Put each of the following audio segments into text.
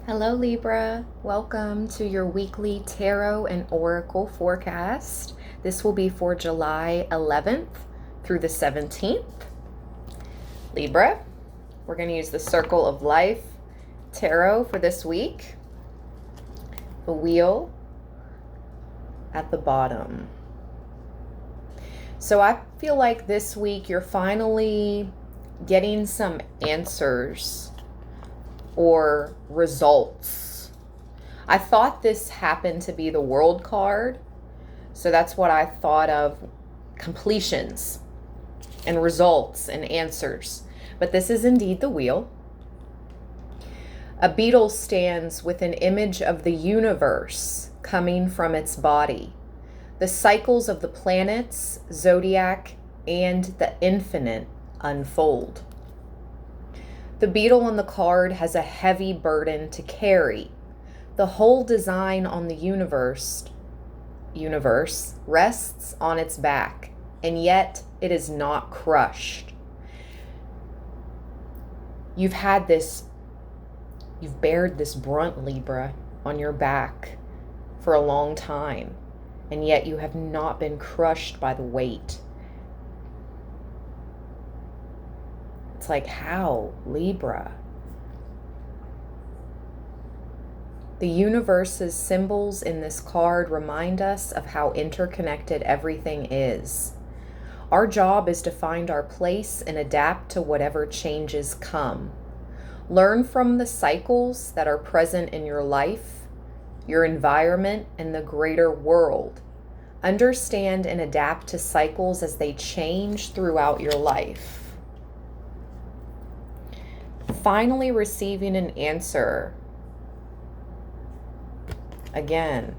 Hello, Libra. Welcome to your weekly tarot and oracle forecast. This will be for July 11th through the 17th. Libra, we're going to use the Circle of Life tarot for this week. The wheel at the bottom. So I feel like this week you're finally getting some answers or results. I thought this happened to be the World card, so that's what I thought of: completions and results and answers. But this is indeed the wheel. A beetle stands with an image of the universe coming from its body. The cycles of the planets, zodiac, and the infinite unfold. The beetle on the card has a heavy burden to carry. The whole design on the universe rests on its back, and yet it is not crushed. You've bared this brunt, Libra, on your back for a long time, and yet you have not been crushed by the weight. It's like, how, Libra? The universe's symbols in this card remind us of how interconnected everything is. Our job is to find our place and adapt to whatever changes come. Learn from the cycles that are present in your life, your environment, and the greater world. Understand and adapt to cycles as they change throughout your life. Finally receiving an answer. Again,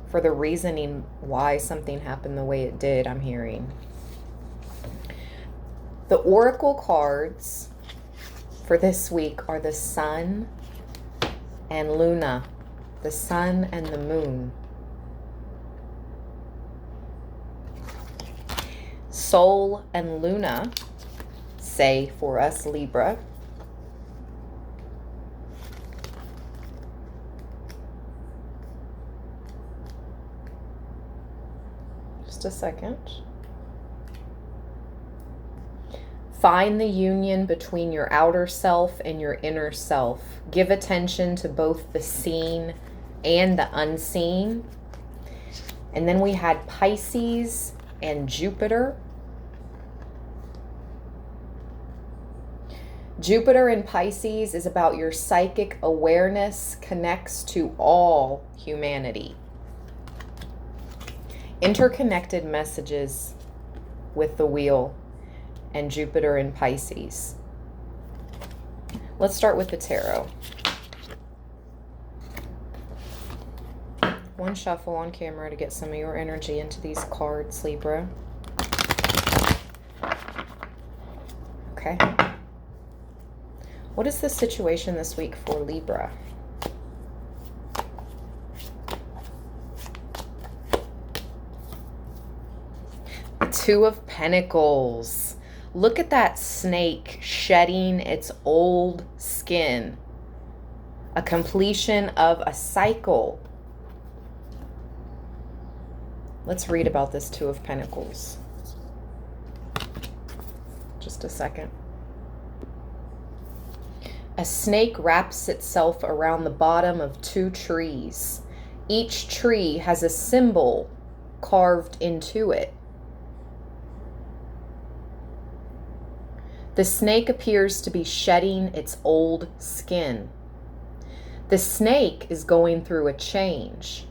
for the reasoning why something happened the way it did, I'm hearing. The oracle cards for this week are the Sun and Luna, the Sun and the Moon. Sol and Luna say for us, Libra, just a second. Find the union between your outer self and your inner self. Give attention to both the seen and the unseen. And then we had Pisces and Jupiter. Jupiter in Pisces is about your psychic awareness, connects to all humanity. Interconnected messages with the wheel and Jupiter in Pisces. Let's start with the tarot. One shuffle on camera to get some of your energy into these cards, Libra. Okay. What is the situation this week for Libra? The Two of Pentacles. Look at that snake shedding its old skin. A completion of a cycle. Let's read about this Two of Pentacles. Just a second. A snake wraps itself around the bottom of two trees. Each tree has a symbol carved into it. The snake appears to be shedding its old skin. The snake is going through a change.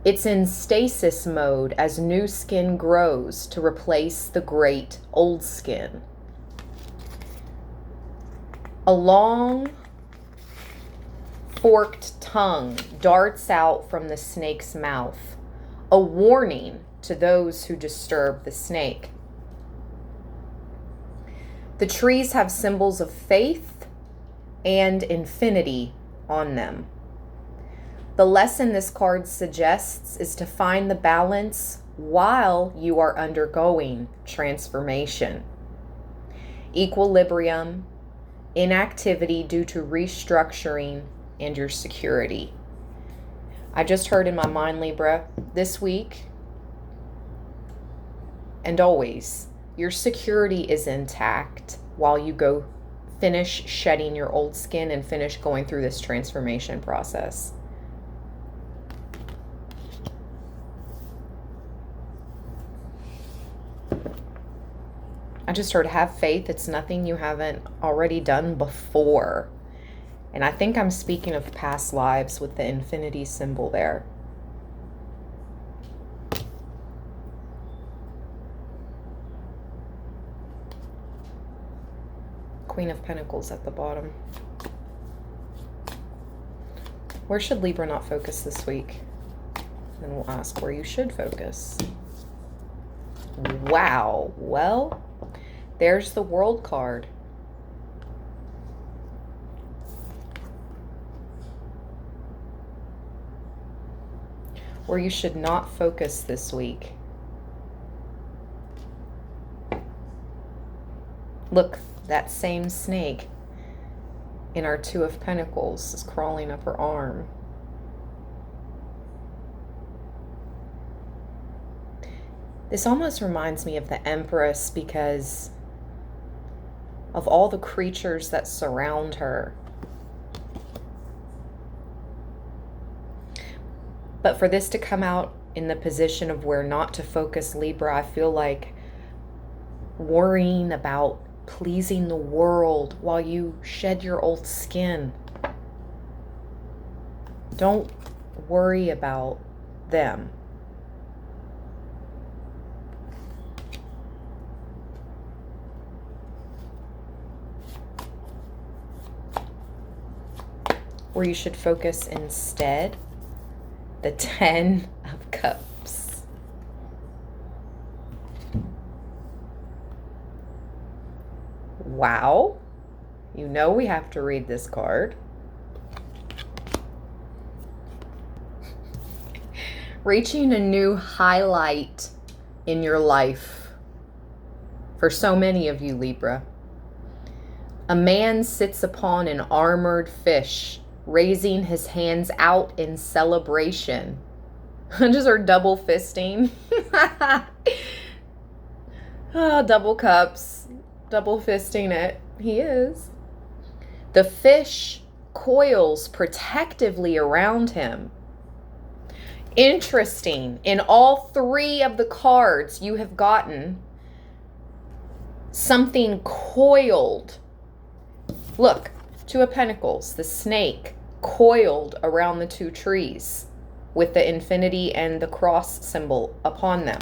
It's in stasis mode as new skin grows to replace the great old skin. A long, forked tongue darts out from the snake's mouth, a warning to those who disturb the snake. The trees have symbols of faith and infinity on them. The lesson this card suggests is to find the balance while you are undergoing transformation. Equilibrium inactivity due to restructuring, and your security. I just heard in my mind, Libra, this week and always, your security is intact while you go finish shedding your old skin and finish going through this transformation process. I just heard, have faith. It's nothing you haven't already done before. And I think I'm speaking of past lives with the infinity symbol there. Queen of Pentacles at the bottom. Where should Libra not focus this week? And we'll ask where you should focus. Wow. Well, there's the World card. Where you should not focus this week. Look, that same snake in our Two of Pentacles is crawling up her arm. This almost reminds me of the Empress because of all the creatures that surround her. But for this to come out in the position of where not to focus, Libra, I feel like worrying about pleasing the world while you shed your old skin. Don't worry about them. Where you should focus instead, the 10 of Cups. Wow. You know we have to read this card. Reaching a new highlight in your life. For so many of you, Libra. A man sits upon an armored fish, raising his hands out in celebration. Just are double fisting. Oh, double cups. Double fisting it. He is. The fish coils protectively around him. Interesting. In all three of the cards you have gotten something coiled. Look, Two of Pentacles, the snake coiled around the two trees with the infinity and the cross symbol upon them.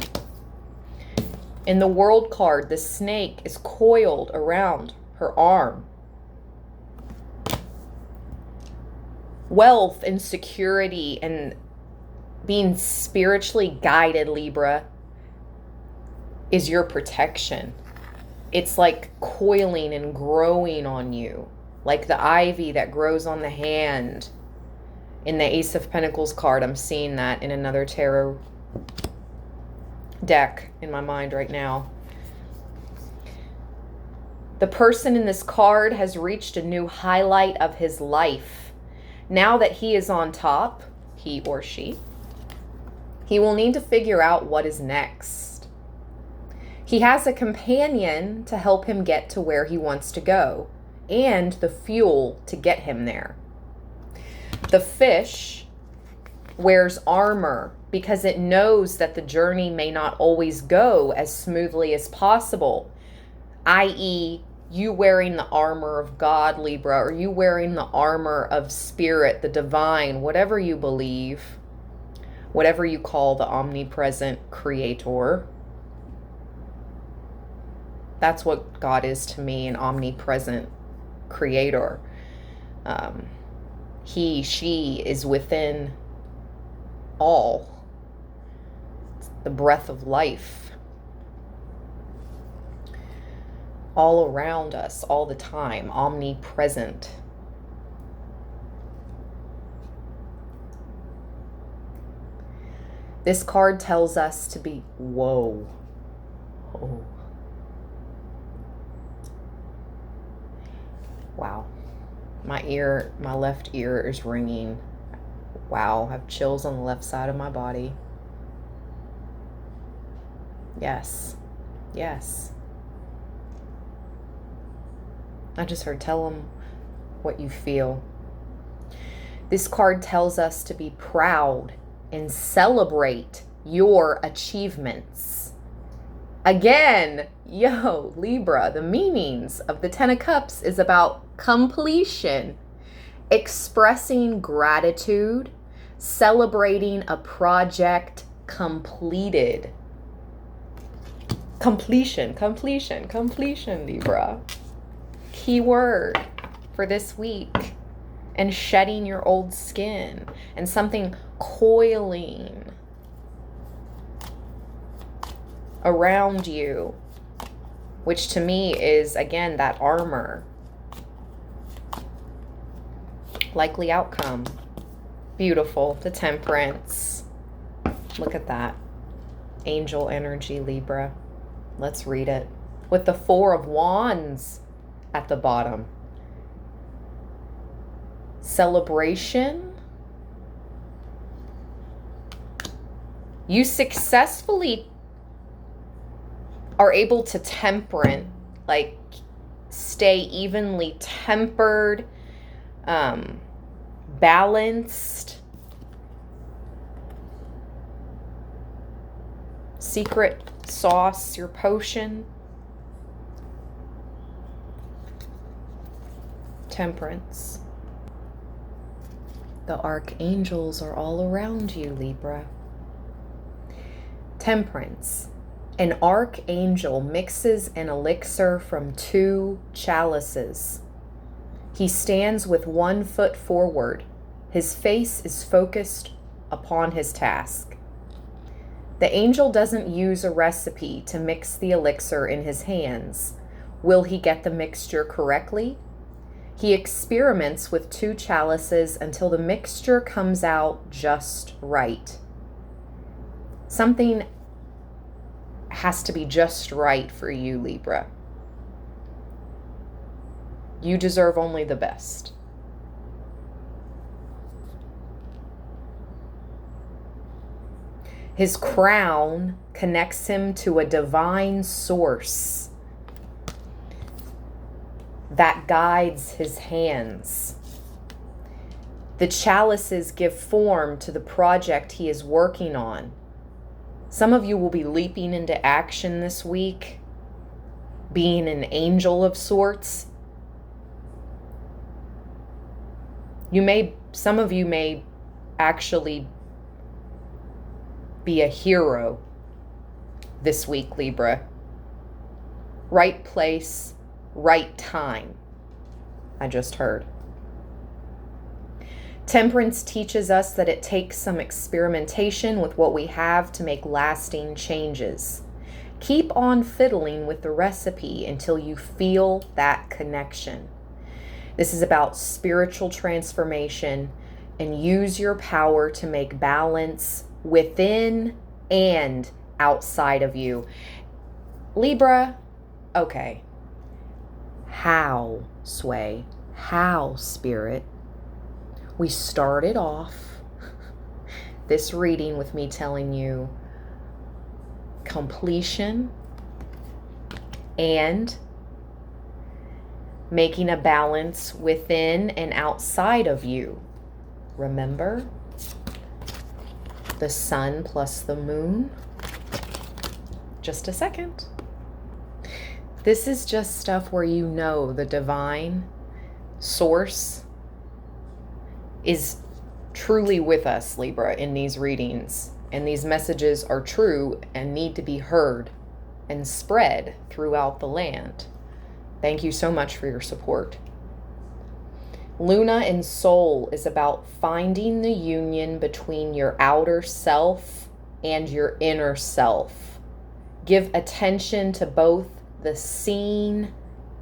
In the World card, the snake is coiled around her arm. Wealth and security and being spiritually guided, Libra, is your protection. It's like coiling and growing on you, like the ivy that grows on the hand. In the Ace of Pentacles card, I'm seeing that in another tarot deck in my mind right now. The person in this card has reached a new highlight of his life. Now that he is on top, he or she, he will need to figure out what is next. He has a companion to help him get to where he wants to go, and the fuel to get him there. The fish wears armor because it knows that the journey may not always go as smoothly as possible, i.e., you wearing the armor of God, Libra, or you wearing the armor of spirit, the divine, whatever you believe, whatever you call the omnipresent creator. That's what God is to me, an omnipresent creator. He, she is within all. It's the breath of life. All around us, all the time, omnipresent. This card tells us to be, whoa. Oh. Wow. My left ear is ringing. Wow, I have chills on the left side of my body. Yes. Yes. I just heard, tell them what you feel. This card tells us to be proud and celebrate your achievements. Again, Libra, the meanings of the Ten of Cups is about completion, expressing gratitude, celebrating a project completed. Completion, Libra. Key word for this week. And shedding your old skin and something coiling around you, which to me is, again, that armor. Likely outcome. Beautiful. The Temperance. Look at that. Angel energy, Libra. Let's read it. With the Four of Wands at the bottom. Celebration. You successfully are able to temperate, like stay evenly tempered, balanced. Secret sauce, your potion. Temperance. The archangels are all around you, Libra. Temperance. An archangel mixes an elixir from 2 chalices. He stands with 1 foot forward. His face is focused upon his task. The angel doesn't use a recipe to mix the elixir in his hands. Will he get the mixture correctly? He experiments with 2 chalices until the mixture comes out just right. Something has to be just right for you, Libra. You deserve only the best. His crown connects him to a divine source that guides his hands. The chalices give form to the project he is working on. Some of you will be leaping into action this week, being an angel of sorts. Some of you may actually be a hero this week, Libra. Right place, right time, I just heard. Temperance teaches us that it takes some experimentation with what we have to make lasting changes. Keep on fiddling with the recipe until you feel that connection. This is about spiritual transformation, and use your power to make balance within and outside of you. Libra, okay. How, Sway? How, Spirit? We started off this reading with me telling you completion and making a balance within and outside of you. Remember? The sun plus the moon. Just a second. This is just stuff where you know the divine source is truly with us, Libra, in these readings. And these messages are true and need to be heard and spread throughout the land. Thank you so much for your support. Luna in Soul is about finding the union between your outer self and your inner self. Give attention to both the seen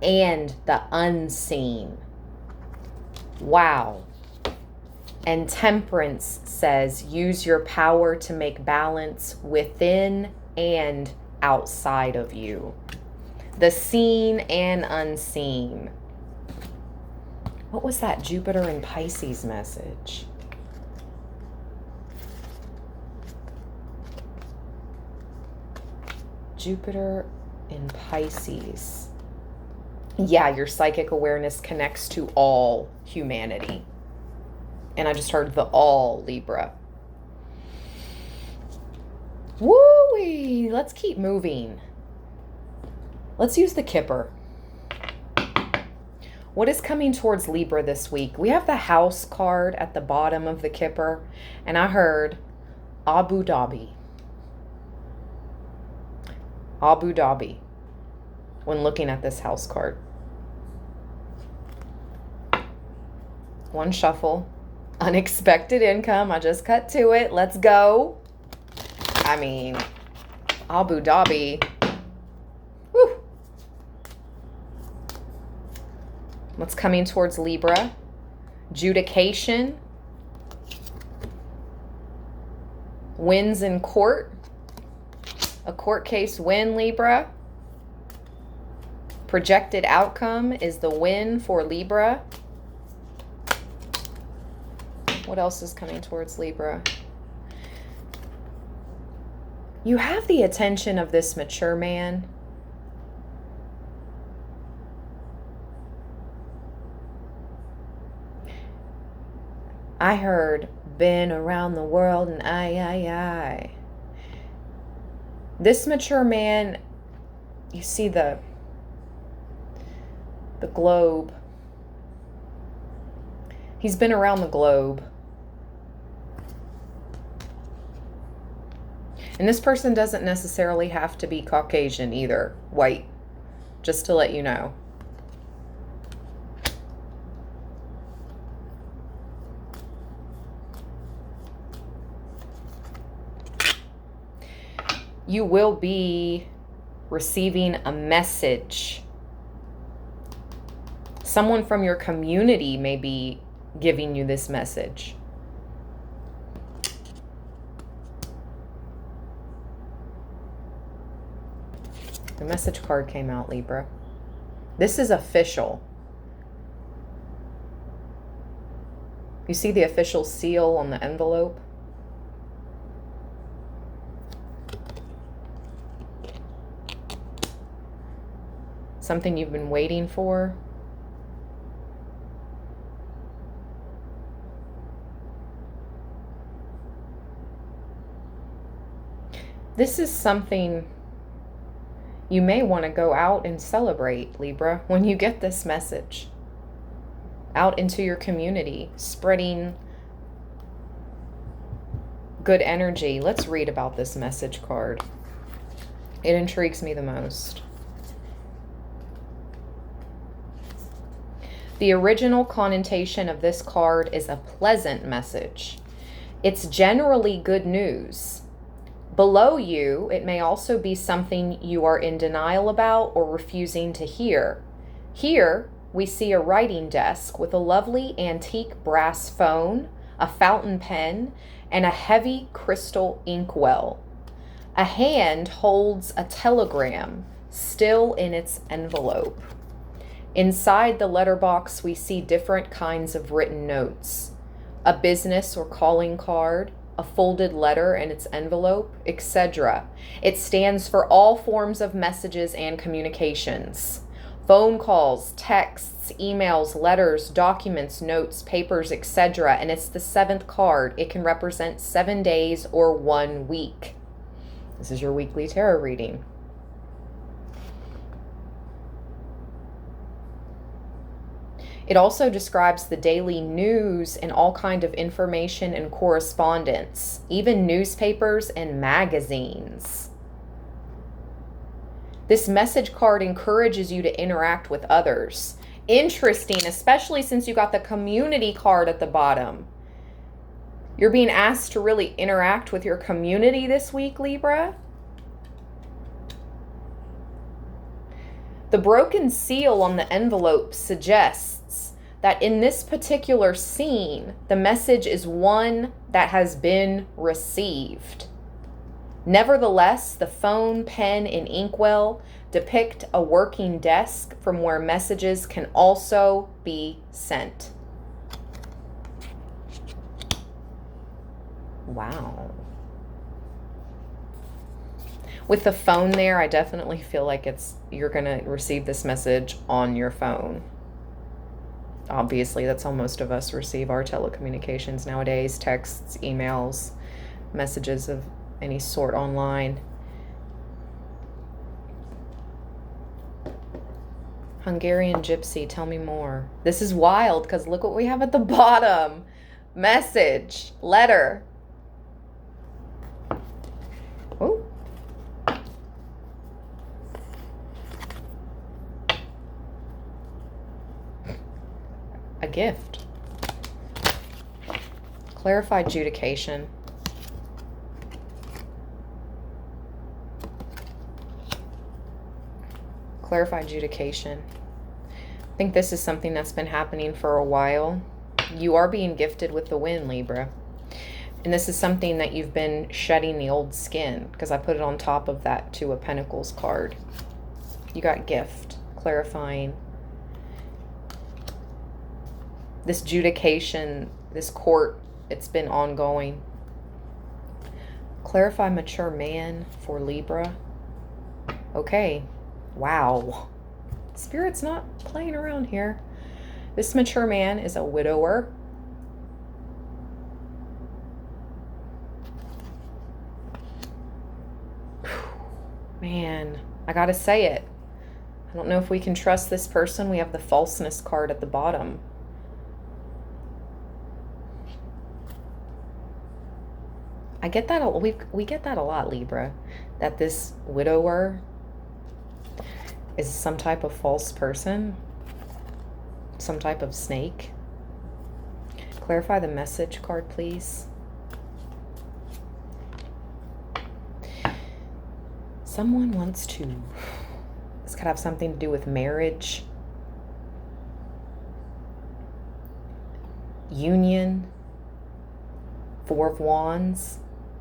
and the unseen. Wow. And Temperance says, use your power to make balance within and outside of you. The seen and unseen. What was that Jupiter and Pisces message? Jupiter in Pisces. Yeah, your psychic awareness connects to all humanity. And I just heard the all, Libra. Woo-wee! Let's keep moving. Let's use the Kipper. What is coming towards Libra this week? We have the house card at the bottom of the Kipper, and I heard Abu Dhabi. Abu Dhabi when looking at this house card. One shuffle. Unexpected income. I just cut to it. Let's go. I mean, Abu Dhabi. Whew. What's coming towards Libra? Judication. Wins in court. A court case win, Libra. Projected outcome is the win for Libra. What else is coming towards Libra? You have the attention of this mature man. I heard, been around the world and I. This mature man, you see the globe. He's been around the globe. And this person doesn't necessarily have to be Caucasian either, white, just to let you know. You will be receiving a message. Someone from your community may be giving you this message. The message card came out, Libra. This is official. You see the official seal on the envelope? Something you've been waiting for. This is something you may want to go out and celebrate, Libra, when you get this message. Out into your community, spreading good energy. Let's read about this message card. It intrigues me the most. The original connotation of this card is a pleasant message. It's generally good news. Below you, it may also be something you are in denial about or refusing to hear. Here, we see a writing desk with a lovely antique brass phone, a fountain pen, and a heavy crystal inkwell. A hand holds a telegram, still in its envelope. Inside the letterbox, we see different kinds of written notes. A business or calling card, a folded letter in its envelope, etc. It stands for all forms of messages and communications. Phone calls, texts, emails, letters, documents, notes, papers, etc. And it's the 7th card. It can represent 7 days or 1 week. This is your weekly tarot reading. It also describes the daily news and all kind of information and correspondence, even newspapers and magazines. This message card encourages you to interact with others. Interesting, especially since you got the community card at the bottom. You're being asked to really interact with your community this week, Libra. The broken seal on the envelope suggests that in this particular scene, the message is one that has been received. Nevertheless, the phone, pen, and inkwell Depict a working desk from where messages can also be sent. Wow. With the phone there, I definitely feel like you're going to receive this message on your phone. Obviously, that's how most of us receive our telecommunications nowadays. Texts, emails, messages of any sort online. Hungarian Gypsy, tell me more. This is wild because look what we have at the bottom. Message, letter. Oh. A gift. Clarify adjudication. Clarify adjudication. I think this is something that's been happening for a while. You are being gifted with the win, Libra. And this is something that you've been shedding the old skin, because I put it on top of that Two of Pentacles card. You got gift, clarifying. This adjudication, this court, it's been ongoing. Clarify mature man for Libra. Okay. Wow. Spirit's not playing around here. This mature man is a widower. Man, I gotta say it. I don't know if we can trust this person. We have the falseness card at the bottom. I get that we get that a lot, Libra, that this widower is some type of false person, some type of snake. Clarify the message card, please. Someone wants to, this could have something to do with marriage, union, Four of Wands.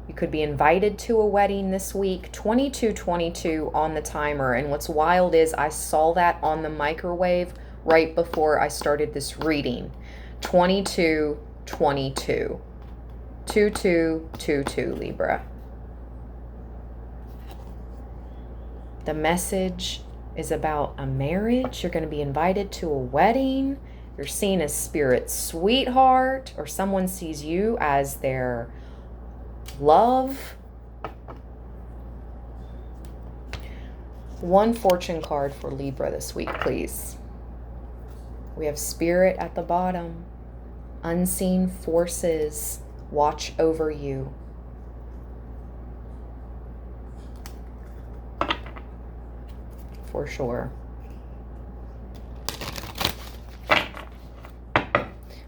You could be invited to a wedding this week. 2222 on the timer. And what's wild is I saw that on the microwave right before I started this reading. 2222. 2222, Libra. The message is about a marriage. You're going to be invited to a wedding. You're seen as spirit sweetheart, or someone sees you as their love. One fortune card for Libra this week, please. We have spirit at the bottom. Unseen forces watch over you. For sure.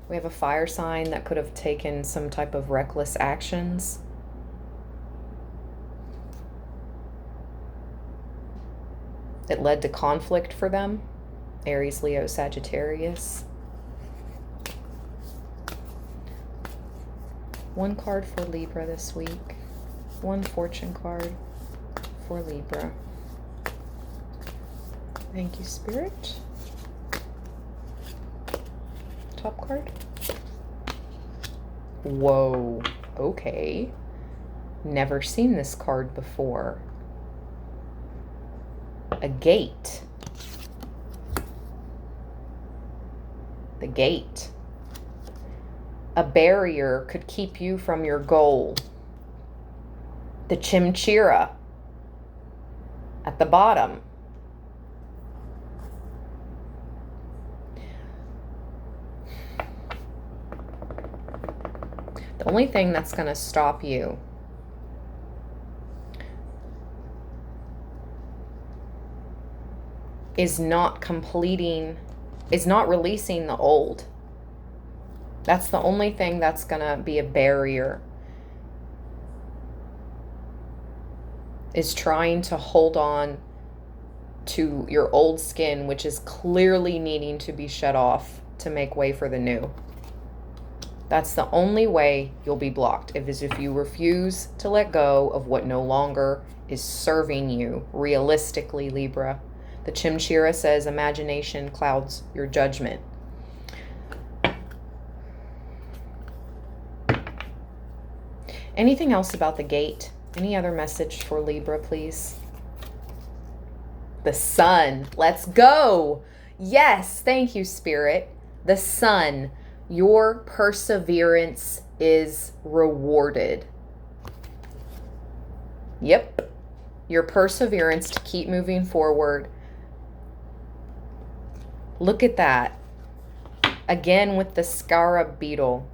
We have a fire sign that could have taken some type of reckless actions. It led to conflict for them. Aries, Leo, Sagittarius. One card for Libra this week. One fortune card for Libra. Thank you, Spirit. Top card. Whoa. Okay. Never seen this card before. A gate. The gate. A barrier could keep you from your goal. The chimchira at the bottom. The only thing that's going to stop you is not releasing the old. That's the only thing that's going to be a barrier. Is trying to hold on to your old skin, which is clearly needing to be shed off to make way for the new. That's the only way you'll be blocked, if you refuse to let go of what no longer is serving you realistically, Libra. The Chimchira says imagination clouds your judgment. Anything else about the gate? Any other message for Libra, please? The sun. Let's go. Yes, thank you, Spirit. The sun. Your perseverance is rewarded. Yep. Your perseverance to keep moving forward. Look at that. Again with the scarab beetle.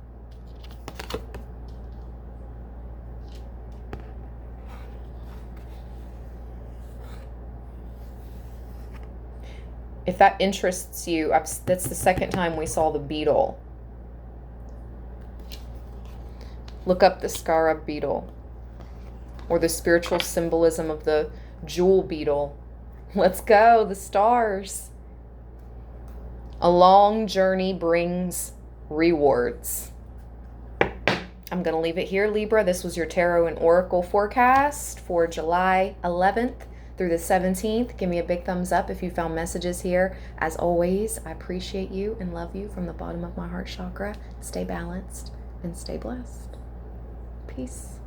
If that interests you, that's the second time we saw the beetle. Look up the scarab beetle or the spiritual symbolism of the jewel beetle. Let's go, the stars. A long journey brings rewards. I'm going to leave it here, Libra. This was your Tarot and Oracle forecast for July 11th through the 17th. Give me a big thumbs up if you found messages here. As always, I appreciate you and love you from the bottom of my heart chakra. Stay balanced and stay blessed. Peace.